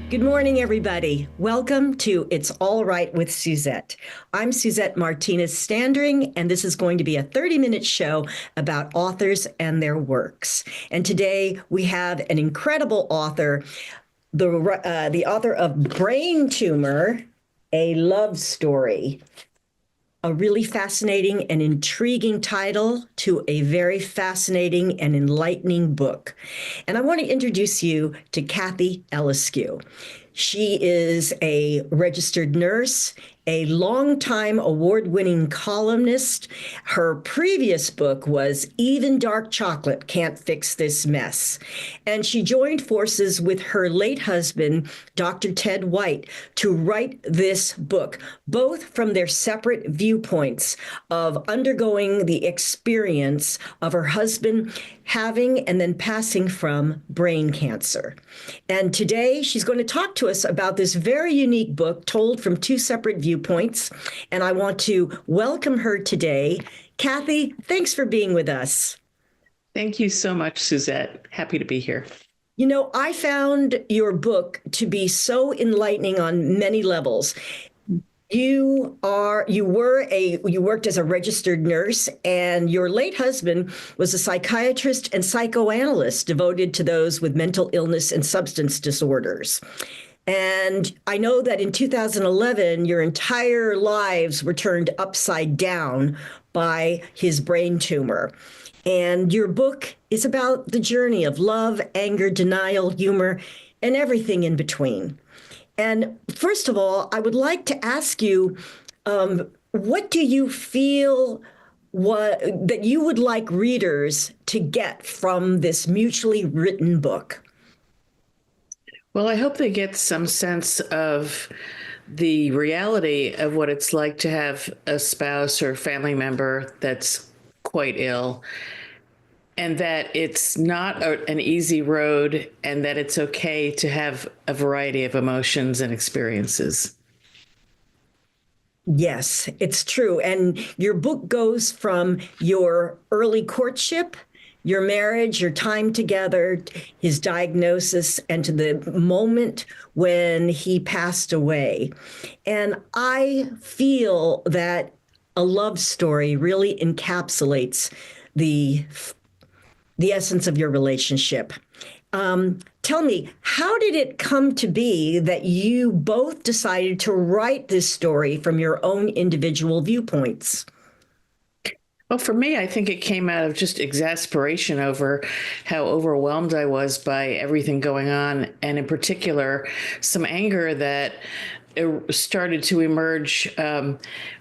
Good morning, everybody. Welcome to It's All Right with Suzette. I'm Suzette Martinez-Standring, and this is going to be a 30-minute show about authors and their works. And today we have an incredible author, the author of Brain Tumor, A Love Story. A really fascinating and intriguing title to a very fascinating and enlightening book. And I want to introduce you to Kathy Eliscu. She is a registered nurse, a longtime award-winning columnist. Her previous book was Even Dark Chocolate Can't Fix This Mess. And she joined forces with her late husband, Dr. Ted White, to write this book, both from their separate viewpoints of undergoing the experience of her husband having and then passing from brain cancer. And today she's going to talk to us about this very unique book told from two separate viewpoints. And I want to welcome her today. Kathy, thanks for being with us. Thank you so much, Suzette. Happy to be here. You know, I found your book to be so enlightening on many levels. You worked as a registered nurse, and your late husband was a psychiatrist and psychoanalyst devoted to those with mental illness and substance disorders. And I know that in 2011, your entire lives were turned upside down by his brain tumor. And your book is about the journey of love, anger, denial, humor, and everything in between. And first of all, I would like to ask you, what do you feel that you would like readers to get from this mutually written book? Well, I hope they get some sense of the reality of what it's like to have a spouse or family member that's quite ill, and that it's not an easy road, and that it's okay to have a variety of emotions and experiences. Yes, it's true. And your book goes from your early courtship, your marriage, your time together, his diagnosis, and to the moment when he passed away. And I feel that A Love Story really encapsulates the essence of your relationship. Tell me, how did it come to be that you both decided to write this story from your own individual viewpoints? Well, for me, I think it came out of just exasperation over how overwhelmed I was by everything going on, and in particular, some anger that started to emerge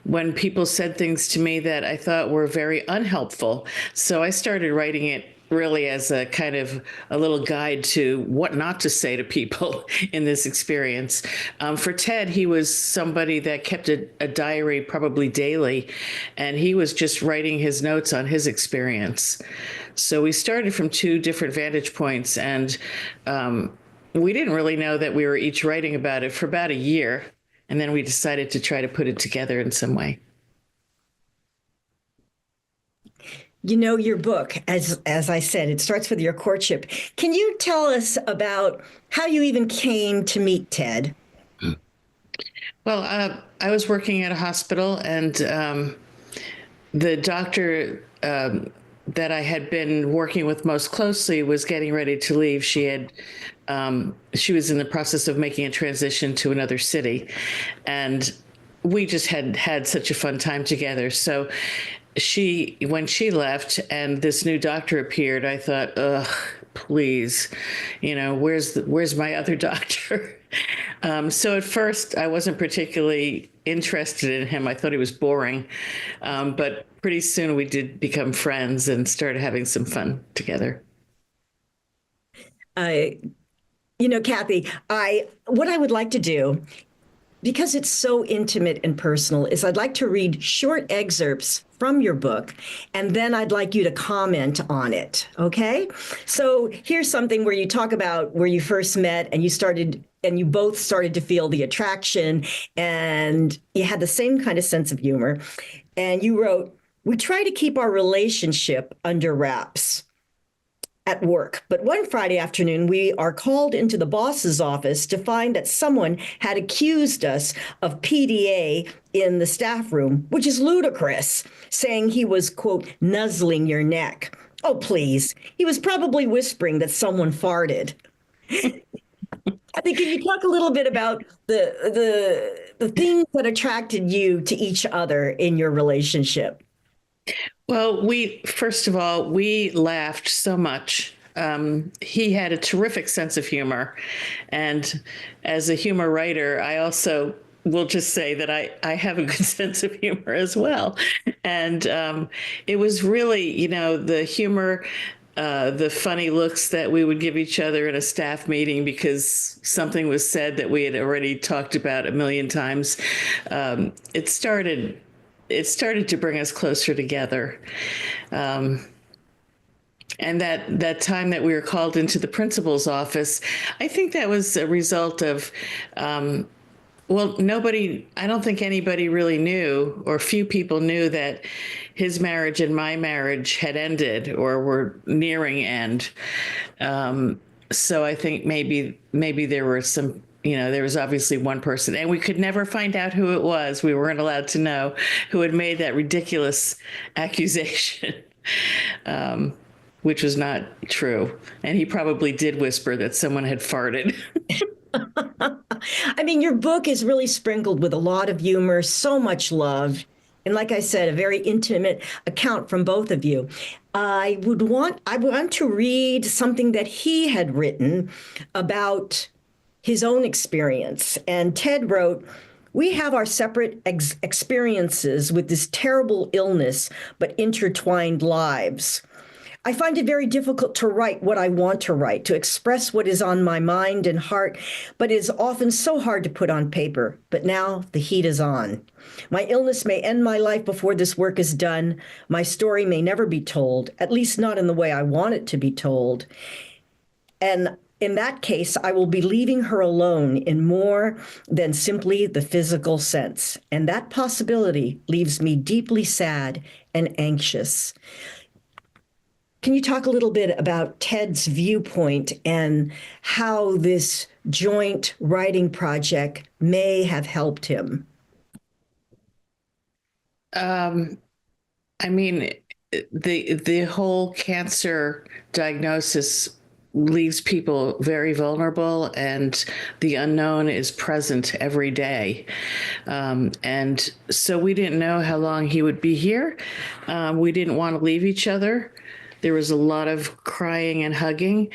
when people said things to me that I thought were very unhelpful. So I started writing it really as a kind of a little guide to what not to say to people in this experience. For Ted, he was somebody that kept a diary probably daily, and he was just writing his notes on his experience. So we started from two different vantage points, and we didn't really know that we were each writing about it for about a year, and then we decided to try to put it together in some way. You know, your book, as I said, it starts with your courtship. Can you tell us about how you even came to meet Ted? Well, I was working at a hospital, and the doctor that I had been working with most closely was getting ready to leave. She was in the process of making a transition to another city, and we just had such a fun time together. So when she left and this new doctor appeared, I thought, ugh, please, where's my other doctor? So at first I wasn't particularly interested in him. I thought he was boring. But pretty soon we did become friends and started having some fun together. Kathy, what I would like to do, because it's so intimate and personal, is I'd like to read short excerpts from your book, and then I'd like you to comment on it, okay? So here's something where you talk about where you first met, and you both started to feel the attraction, and you had the same kind of sense of humor. And you wrote, "We try to keep our relationship under wraps. at work. But one Friday afternoon, we are called into the boss's office to find that someone had accused us of PDA in the staff room, which is ludicrous, saying he was, quote, nuzzling your neck. Oh, please. He was probably whispering that someone farted. I think, can you talk a little bit about the things that attracted you to each other in your relationship? Well, we, first of all, we laughed so much. He had a terrific sense of humor. And as a humor writer, I also will just say that I have a good sense of humor as well. And it was really, the humor, the funny looks that we would give each other in a staff meeting because something was said that we had already talked about a million times. It started to bring us closer together. And that time that we were called into the principal's office, I think that was a result of, I don't think anybody really knew, or few people knew that his marriage and my marriage had ended or were nearing end. So I think maybe there were some, there was obviously one person, and we could never find out who it was. We weren't allowed to know who had made that ridiculous accusation, which was not true. And he probably did whisper that someone had farted. I mean, your book is really sprinkled with a lot of humor, so much love. And like I said, a very intimate account from both of you. I want to read something that he had written about his own experience. And Ted wrote, "We have our separate experiences with this terrible illness, but intertwined lives. I find it very difficult to write what I want to write, to express what is on my mind and heart, but it is often so hard to put on paper. But now the heat is on. My illness may end my life before this work is done. My story may never be told, at least not in the way I want it to be told. And in that case, I will be leaving her alone in more than simply the physical sense. And that possibility leaves me deeply sad and anxious." Can you talk a little bit about Ted's viewpoint and how this joint writing project may have helped him? I mean, the whole cancer diagnosis leaves people very vulnerable, and the unknown is present every day. And so we didn't know how long he would be here. We didn't want to leave each other. There was a lot of crying and hugging.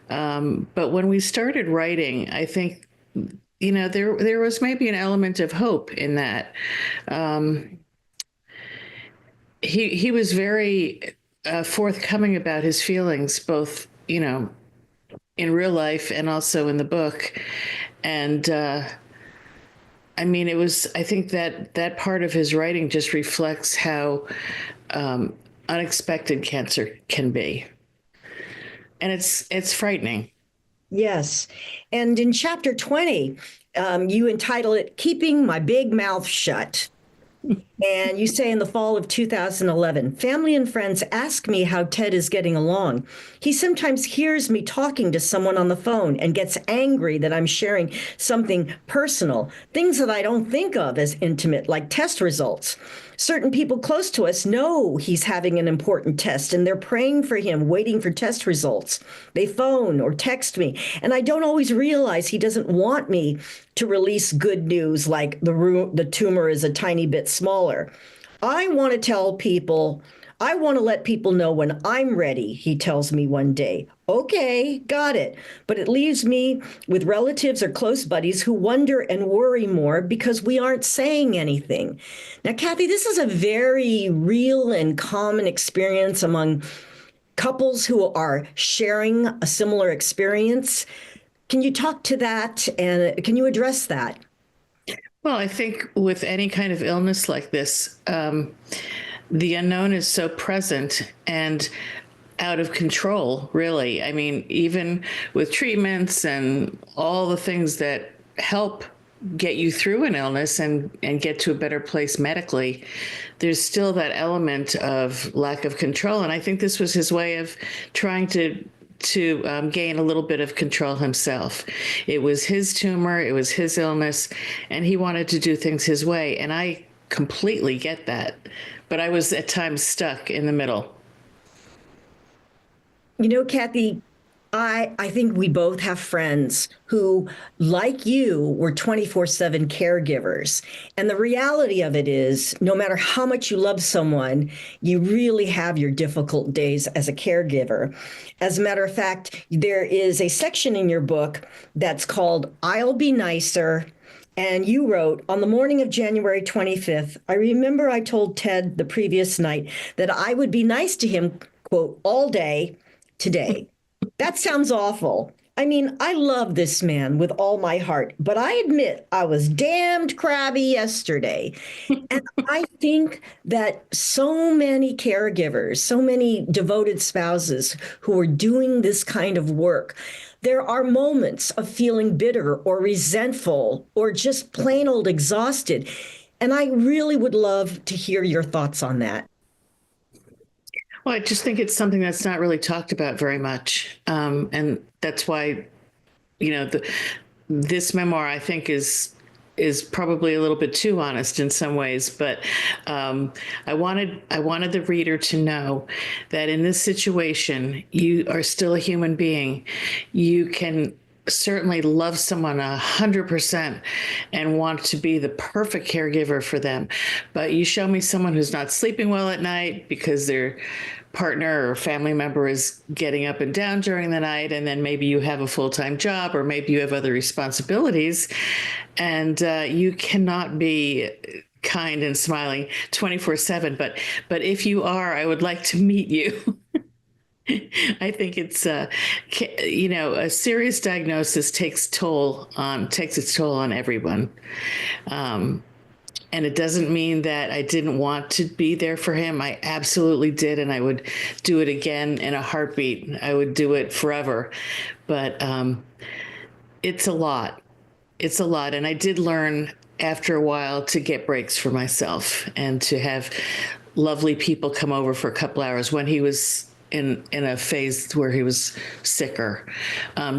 But when we started writing, I think, there was maybe an element of hope in that. He was very forthcoming about his feelings, both, in real life and also in the book. And I mean, I think that part of his writing just reflects how unexpected cancer can be. And it's frightening. Yes. And in chapter 20, you entitle it Keeping My Big Mouth Shut. And you say in the fall of 2011, family and friends ask me how Ted is getting along. He sometimes hears me talking to someone on the phone and gets angry that I'm sharing something personal, things that I don't think of as intimate, like test results. Certain people close to us know he's having an important test and they're praying for him, waiting for test results. They phone or text me, and I don't always realize he doesn't want me to release good news like the tumor is a tiny bit smaller. I want to let people know when I'm ready, he tells me one day. Okay, got it. But it leaves me with relatives or close buddies who wonder and worry more because we aren't saying anything. Now, Kathy, this is a very real and common experience among couples who are sharing a similar experience. Can you talk to that and can you address that? Well, I think with any kind of illness like this, the unknown is so present and out of control, really. I mean, even with treatments and all the things that help get you through an illness and get to a better place medically, there's still that element of lack of control. And I think this was his way of trying to gain a little bit of control himself. It was his tumor, it was his illness, and he wanted to do things his way. And I completely get that. But I was at times stuck in the middle. You know, Kathy, I think we both have friends who, like you, were 24/7 caregivers. And the reality of it is, no matter how much you love someone, you really have your difficult days as a caregiver. As a matter of fact, there is a section in your book that's called I'll Be Nicer. And you wrote, on the morning of January 25th, I remember I told Ted the previous night that I would be nice to him, quote, all day today. That sounds awful. I mean, I love this man with all my heart, but I admit I was damned crabby yesterday. And I think that so many caregivers, so many devoted spouses who are doing this kind of work, there are moments of feeling bitter or resentful or just plain old exhausted. And I really would love to hear your thoughts on that. Well, I just think it's something that's not really talked about very much. And that's why, this memoir I think is probably a little bit too honest in some ways, but I wanted the reader to know that in this situation, you are still a human being. You can certainly love someone 100% and want to be the perfect caregiver for them. But you show me someone who's not sleeping well at night because their partner or family member is getting up and down during the night, and then maybe you have a full-time job or maybe you have other responsibilities, and you cannot be kind and smiling 24/7. But if you are, I would like to meet you. I think it's a serious diagnosis takes its toll on everyone. Um, and it doesn't mean that I didn't want to be there for him. I absolutely did, and I would do it again in a heartbeat. I would do it forever. But it's a lot. It's a lot. And I did learn after a while to get breaks for myself and to have lovely people come over for a couple hours when he was in a phase where he was sicker,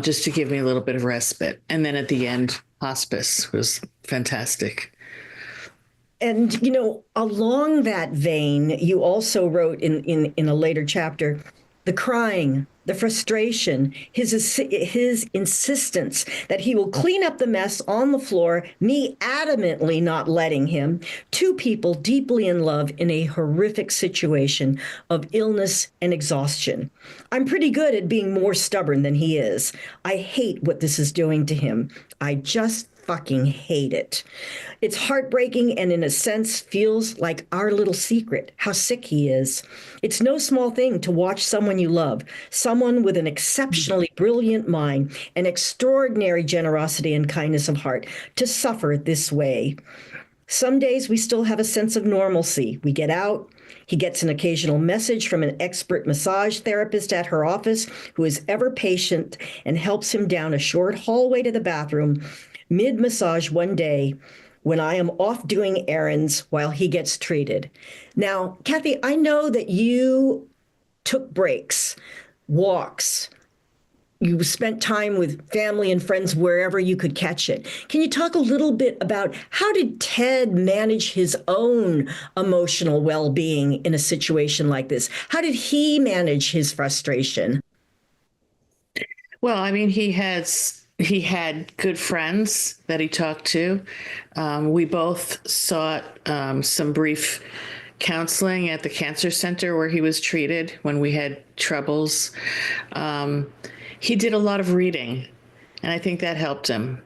just to give me a little bit of respite. And then at the end, hospice was fantastic. And along that vein, you also wrote in a later chapter, the crying, the frustration, his insistence that he will clean up the mess on the floor, me adamantly not letting him. Two people deeply in love in a horrific situation of illness and exhaustion. I'm pretty good at being more stubborn than he is. I hate what this is doing to him. I just fucking hate it. It's heartbreaking and in a sense feels like our little secret, how sick he is. It's no small thing to watch someone you love, someone with an exceptionally brilliant mind, an extraordinary generosity and kindness of heart, to suffer this way. Some days we still have a sense of normalcy. We get out. He gets an occasional message from an expert massage therapist at her office who is ever patient and helps him down a short hallway to the bathroom mid-massage one day when I am off doing errands while he gets treated. Now, Kathy, I know that you took breaks, walks. You spent time with family and friends wherever you could catch it. Can you talk a little bit about how did Ted manage his own emotional well-being in a situation like this? How did he manage his frustration? Well, I mean, he had good friends that he talked to. We both sought some brief counseling at the cancer center where he was treated when we had troubles. He did a lot of reading, and I think that helped him.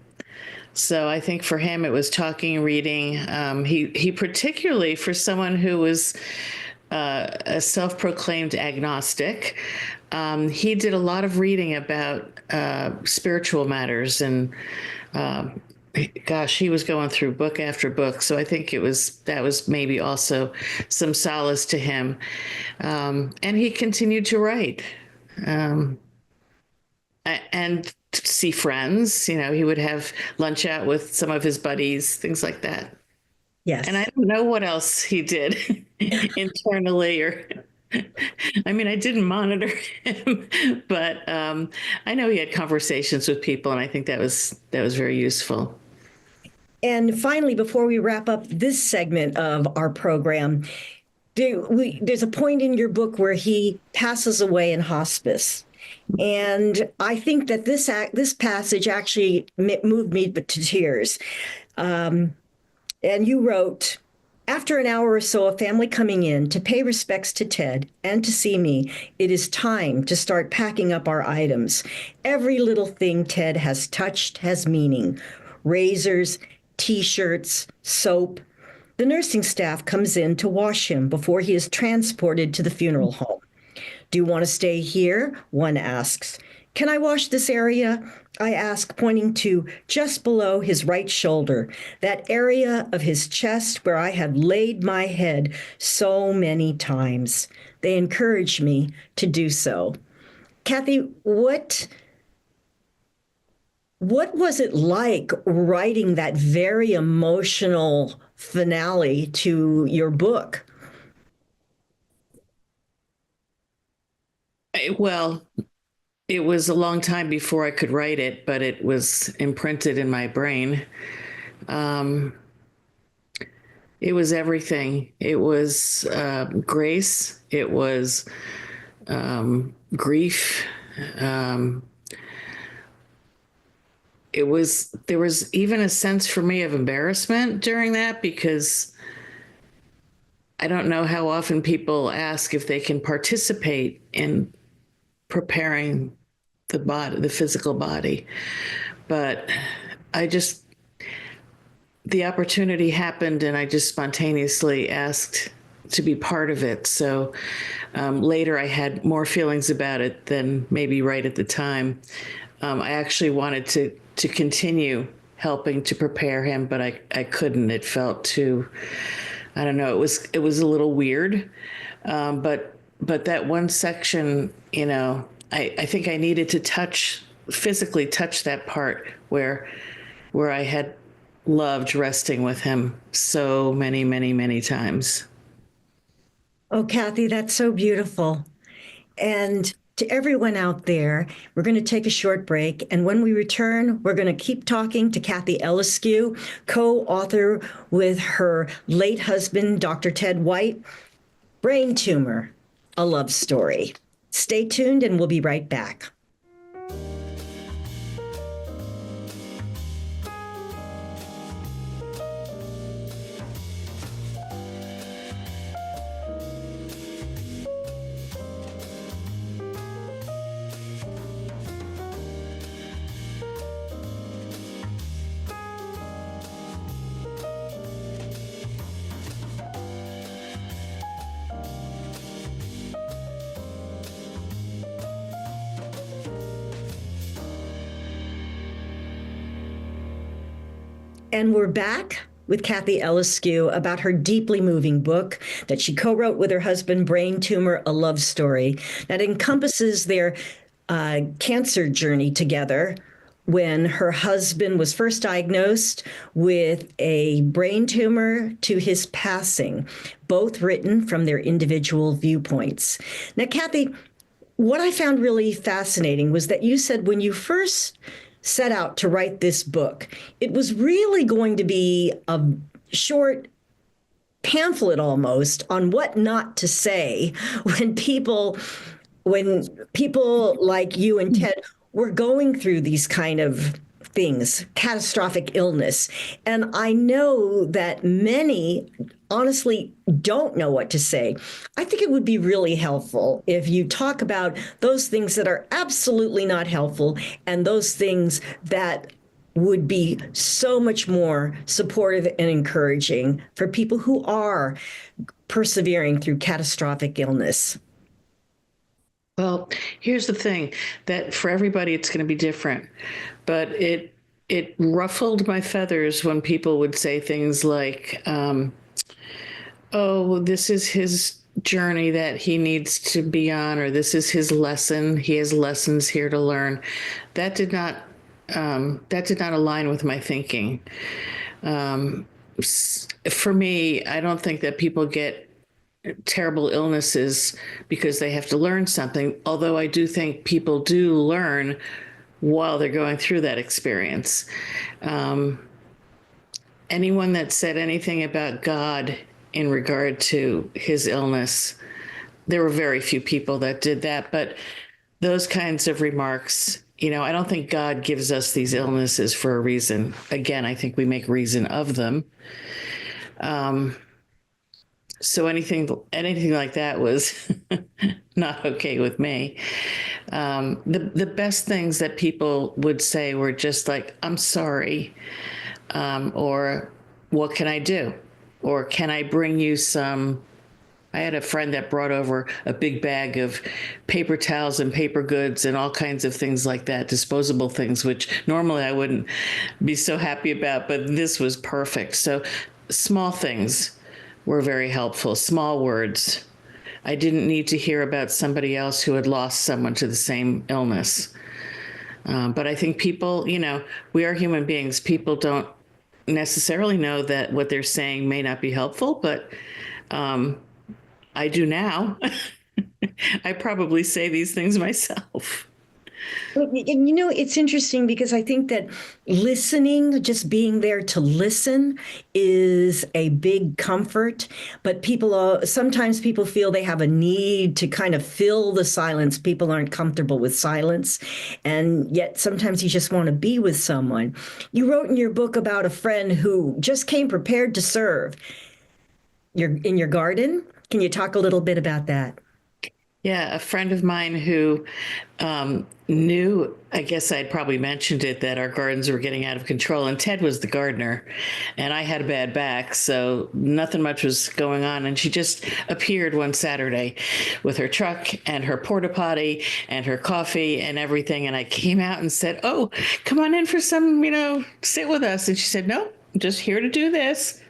So I think for him it was talking, reading. He particularly, for someone who was a self-proclaimed agnostic, he did a lot of reading about spiritual matters, and gosh, he was going through book after book. So I think that was maybe also some solace to him, and he continued to write. Um, and see friends. He would have lunch out with some of his buddies, things like that. And I Yes. don't know what else he did internally or I mean, I didn't monitor him, but I know he had conversations with people, and I think that was very useful. And finally, before we wrap up this segment of our program, there's a point in your book where he passes away in hospice. And I think that this passage actually moved me to tears. And you wrote, after an hour or so of family coming in to pay respects to Ted and to see me, it is time to start packing up our items. Every little thing Ted has touched has meaning: razors, t-shirts, soap. The nursing staff comes in to wash him before he is transported to the funeral home. Do you want to stay here? One asks. Can I wash this area? I ask, pointing to just below his right shoulder, that area of his chest where I had laid my head so many times. They encourage me to do so. Kathy, what was it like writing that very emotional finale to your book? Well, it was a long time before I could write it, but it was imprinted in my brain. Um, it was everything. It was grace. It was grief. Um, there was even a sense for me of embarrassment during that, because I don't know how often people ask if they can participate in preparing the physical body. But I just, the opportunity happened and I just spontaneously asked to be part of it. So later I had more feelings about it than maybe right at the time. I actually wanted to continue helping to prepare him, but I couldn't. It felt too, I don't know, it was a little weird. But that one section, I think I needed to physically touch that part where I had loved resting with him so many, many, many times. Oh, Kathy, that's so beautiful. And to everyone out there, we're going to take a short break. And when we return, we're going to keep talking to Kathy Eliscu, co-author with her late husband, Dr. Ted White, Brain Tumor, a Love Story. Stay tuned and we'll be right back. And we're back with Kathy Eliscu about her deeply moving book that she co-wrote with her husband, Brain Tumor, a Love Story, that encompasses their cancer journey together when her husband was first diagnosed with a brain tumor to his passing, both written from their individual viewpoints. Now, Kathy, what I found really fascinating was that you said when you first set out to write this book, it was really going to be a short pamphlet almost on what not to say when people like you and Ted were going through these kind of things, catastrophic illness. And I know that many honestly don't know what to say. I think it would be really helpful if you talk about those things that are absolutely not helpful and those things that would be so much more supportive and encouraging for people who are persevering through catastrophic illness. Well, here's the thing, that for everybody it's going to be different, but it ruffled my feathers when people would say things like, "Oh, this is his journey that he needs to be on, or this is his lesson. He has lessons here to learn. That did not that did not align with my thinking. For me, I don't think that people get terrible illnesses because they have to learn something, although I do think people do learn while they're going through that experience. Anyone that said anything about God in regard to his illness, there were very few people that did that, but those kinds of remarks, I don't think God gives us these illnesses for a reason. Again, I think we make reason of them. So anything like that was not okay with me. The best things that people would say were just like, "I'm sorry," or "What can I do?" Or "Can I bring you some?" I had a friend that brought over a big bag of paper towels and paper goods and all kinds of things like that, disposable things, which normally I wouldn't be so happy about, but this was perfect. So small things were very helpful, small words. I didn't need to hear about somebody else who had lost someone to the same illness. But I think people, we are human beings. People don't necessarily know that what they're saying may not be helpful, but I do now. I probably say these things myself. And it's interesting because I think that listening, just being there to listen, is a big comfort. But sometimes people feel they have a need to kind of fill the silence. People aren't comfortable with silence. And yet sometimes you just want to be with someone. You wrote in your book about a friend who just came prepared to serve. You're in your garden. Can you talk a little bit about that? Yeah, a friend of mine who knew, I guess I'd probably mentioned it, that our gardens were getting out of control. And Ted was the gardener, and I had a bad back, so nothing much was going on. And she just appeared one Saturday with her truck and her porta potty and her coffee and everything. And I came out and said, "Oh, come on in for some, sit with us." And she said, "No, I'm just here to do this.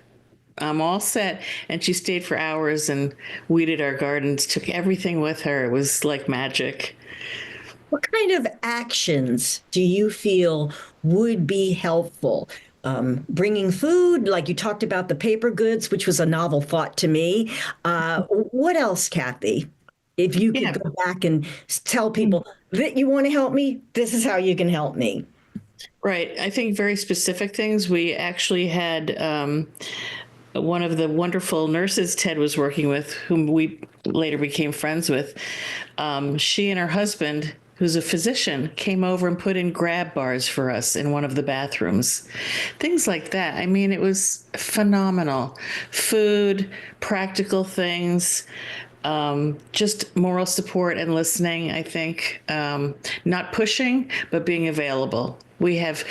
I'm all set." And she stayed for hours and weeded our gardens, took everything with her. It was like magic. What kind of actions do you feel would be helpful? Bringing food, like you talked about the paper goods, which was a novel thought to me. What else, Kathy? If you could Yeah. go back and tell people that you want to help me, this is how you can help me. Right. I think very specific things. We actually had one of the wonderful nurses Ted was working with, whom we later became friends with. She and her husband, who's a physician, came over and put in grab bars for us in one of the bathrooms. Things like that. I mean, it was phenomenal. Food, practical things. Just moral support and listening, I think. Not pushing, but being available. We have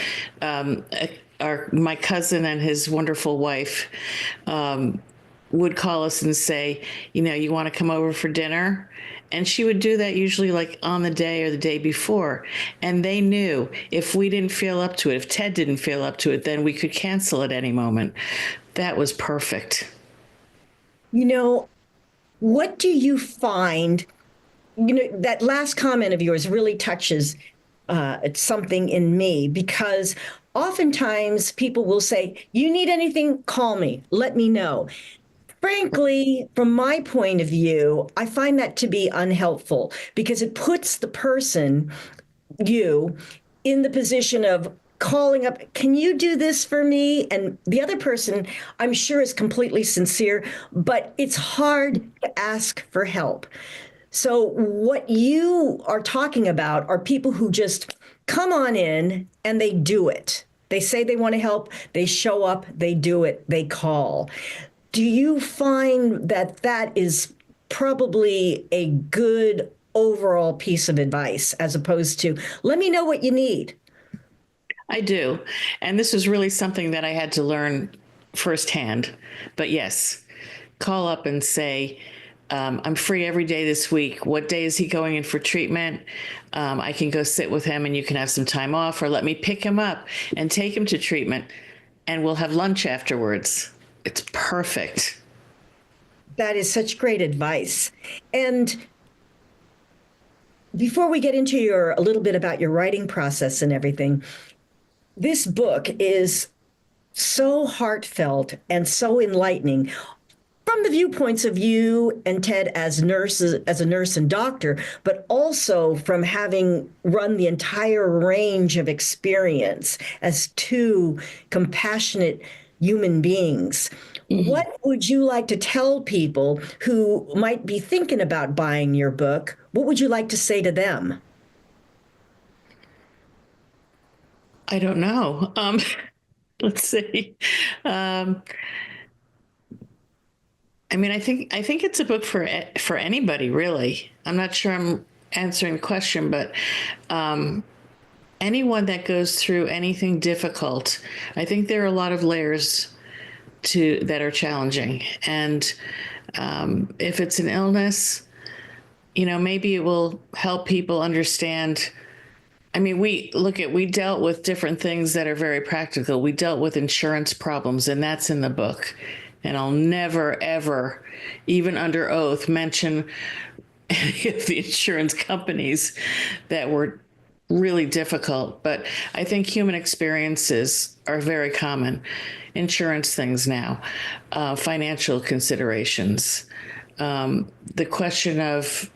my cousin and his wonderful wife would call us and say, "You want to come over for dinner?" And she would do that usually like on the day or the day before. And they knew if we didn't feel up to it, if Ted didn't feel up to it, then we could cancel at any moment. That was perfect. What do you find? That last comment of yours really touches something in me because oftentimes people will say, "You need anything, call me, let me know." Frankly, from my point of view, I find that to be unhelpful because it puts the person, you, in the position of calling up, "Can you do this for me?" And the other person, I'm sure, is completely sincere, but it's hard to ask for help. So, what you are talking about are people who just come on in and they do it. They say they want to help, they show up, they do it, they call. Do you find that that is probably a good overall piece of advice as opposed to, "Let me know what you need"? I do. And this was really something that I had to learn firsthand. But yes, call up and say, "I'm free every day this week. What day is he going in for treatment? I can go sit with him and you can have some time off, or let me pick him up and take him to treatment and we'll have lunch afterwards." It's perfect. That is such great advice. And before we get into your a little bit about your writing process and everything, this book is so heartfelt and so enlightening from the viewpoints of you and Ted as nurses, as a nurse and doctor, but also from having run the entire range of experience as two compassionate human beings. Mhm. What would you like to tell people who might be thinking about buying your book? What would you like to say to them? I don't know. Let's see. Um, I mean, I think it's a book for anybody, really. I'm not sure I'm answering the question, but anyone that goes through anything difficult, I think there are a lot of layers to that are challenging, and if it's an illness, maybe it will help people understand. I mean, we dealt with different things that are very practical. We dealt with insurance problems, and that's in the book. And I'll never, ever, even under oath, mention any of the insurance companies that were really difficult. But I think human experiences are very common. Insurance things now, financial considerations, the question of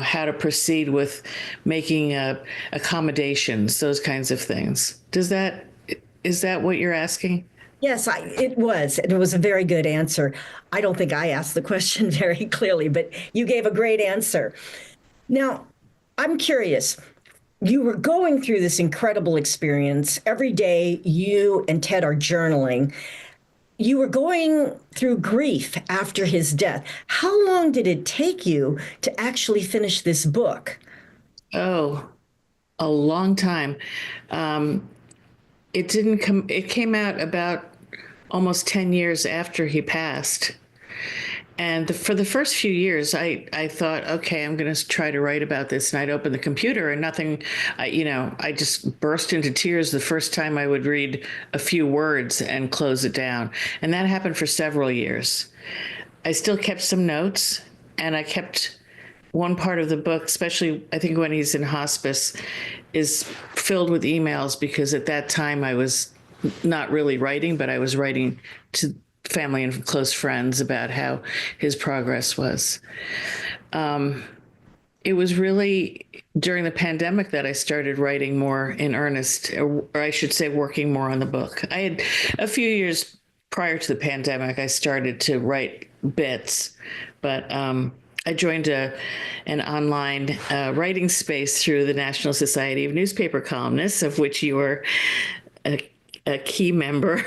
how to proceed with making accommodations, those kinds of things. Is that what you're asking? Yes, it was. And it was a very good answer. I don't think I asked the question very clearly, but you gave a great answer. Now, I'm curious. You were going through this incredible experience. Every day, you and Ted are journaling. You were going through grief after his death. How long did it take you to actually finish this book? Oh, a long time. Um, it didn't come. It came out about almost 10 years after he passed. And for the first few years, I thought, okay, I'm going to try to write about this. And I'd open the computer and nothing, I just burst into tears the first time I would read a few words and close it down. And that happened for several years. I still kept some notes, and I kept one part of the book, especially I think when he's in hospice, is filled with emails, because at that time I was not really writing, but I was writing to family and close friends about how his progress was. It was really during the pandemic that I started writing more in earnest, or I should say, working more on the book. I had a few years prior to the pandemic, I started to write bits, but I joined an online writing space through the National Society of Newspaper Columnists, of which you were a key member.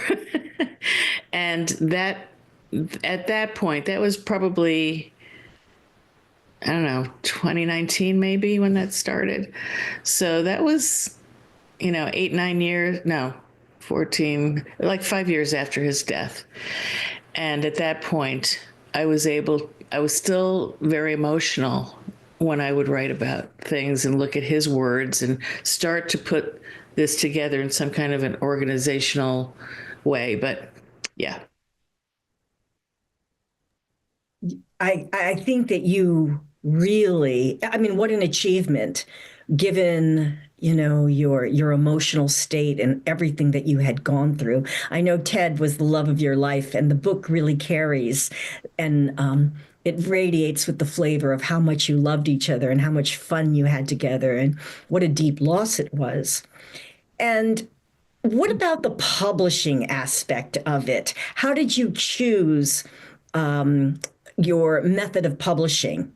And that at that point, that was probably, I don't know, 2019 maybe when that started. So that was, 8, 9 years, no, 14, like 5 years after his death. And at that point, I was still very emotional when I would write about things and look at his words and start to put this together in some kind of an organizational way. But yeah. I think that you really, I mean, what an achievement given, your emotional state and everything that you had gone through. I know Ted was the love of your life, and the book really carries, and it radiates with the flavor of how much you loved each other and how much fun you had together and what a deep loss it was. And what about the publishing aspect of it? How did you choose um, your method of publishing?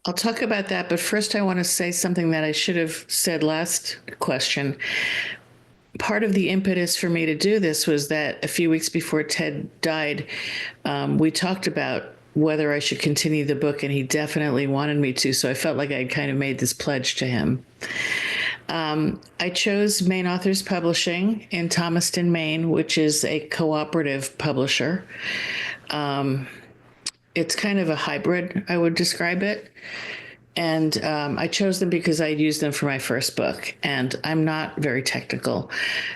I'll talk about that, but first I want to say something that I should have said last question. Part of the impetus for me to do this was that a few weeks before Ted died, we talked about whether I should continue the book, and he definitely wanted me to. So I felt like I'd kind of made this pledge to him. I chose Maine Authors Publishing in Thomaston, Maine, which is a cooperative publisher. It's kind of a hybrid, I would describe it. And I chose them because I used them for my first book, and I'm not very technical.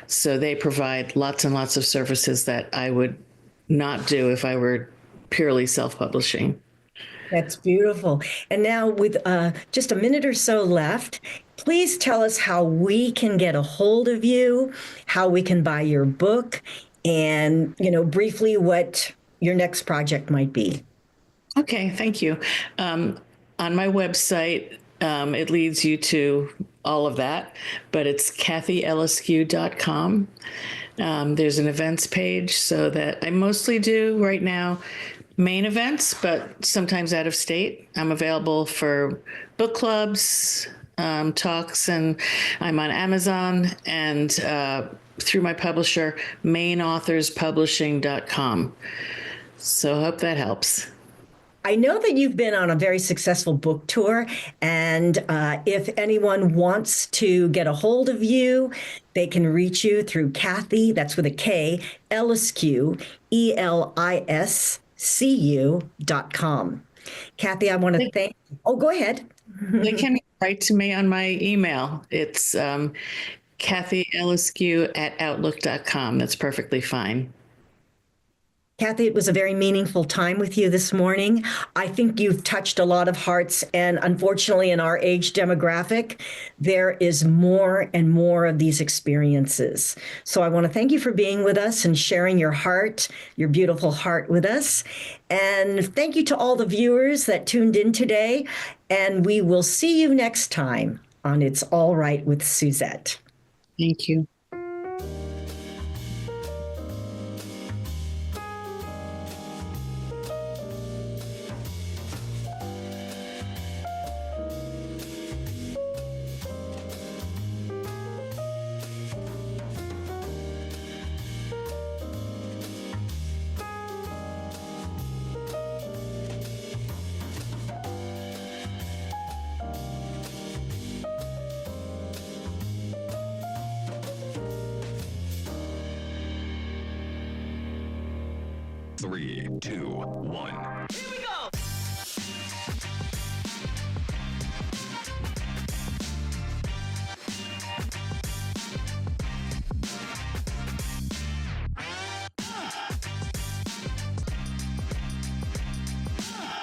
So they provide lots and lots of services that I would not do if I were purely self-publishing. That's beautiful. And now, with just a minute or so left, please tell us how we can get a hold of you, how we can buy your book, and, briefly what your next project might be. Okay, thank you. On my website, it leads you to all of that, but it's kathyeliscu.com. There's an events page, so that I mostly do right now main events, but sometimes out of state. I'm available for book clubs, talks, and I'm on Amazon and through my publisher, mainauthors.publishing.com. So I hope that helps. I know that you've been on a very successful book tour, and if anyone wants to get a hold of you, they can reach you through Kathy, that's with a K, Eliscu, ELISCU.com. Kathy, I want to thank you. Oh, go ahead. They can write to me on my email. It's kathyeliscu@outlook.com. That's perfectly fine. Kathy, it was a very meaningful time with you this morning. I think you've touched a lot of hearts, and unfortunately, in our age demographic, there is more and more of these experiences. So I want to thank you for being with us and sharing your heart, your beautiful heart with us. And thank you to all the viewers that tuned in today. And we will see you next time on It's All Right with Suzette. Thank you. Three, two, one. Here we go!